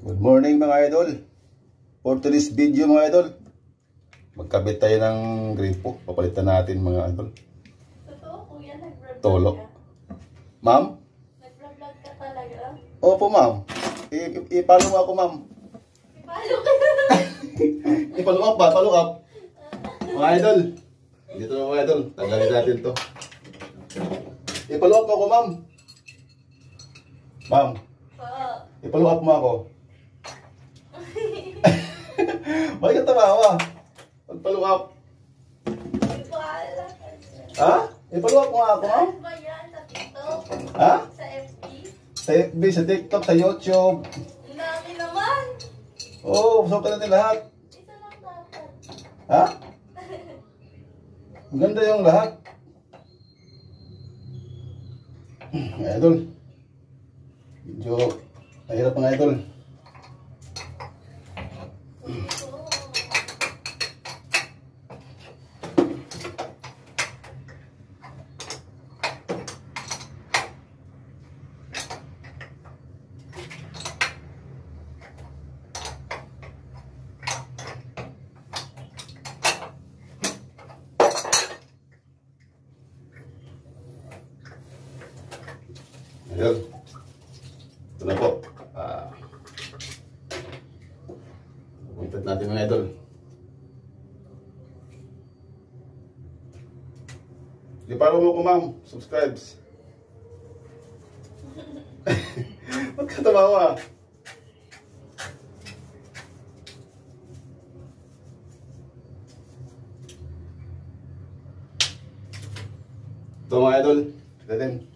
Good morning mga idol. For today's video mga idol, magkabit tayo ng gripo. Papalitan natin mga idol. Totoo kuya, nag-vlog Tolo. ka? Ma'am? Nag-vlog ka talaga? Opo ma'am. I-follow mo ako ma'am. Ipalo ka na. I-follow up ba? Follow up. Mga idol. Dito na mga idol. Tanggalin natin to. I-follow up mo ako ma'am. Ma'am. I-follow up mo ako. Bakit ka tawa? Pag-follow up. Ipala ka dyan. Ha? I-follow up mo nga ako ma'am. Saan ba yan? Sa TikTok? Ha? Sa FB? Sa FB, sa TikTok, sa YouTube. Ang dami naman. Oo, gusto ka natin lahat. Isa lang dapat. Ha? Maganda yung lahat. Idol. Medyo mahirap mga idol. Ayun. Ito na po. Pupuntat natin mga idol. Di para mo ko ma'am. Subscribes. Ba't ka tumawa? Ito mga idol. Ito din.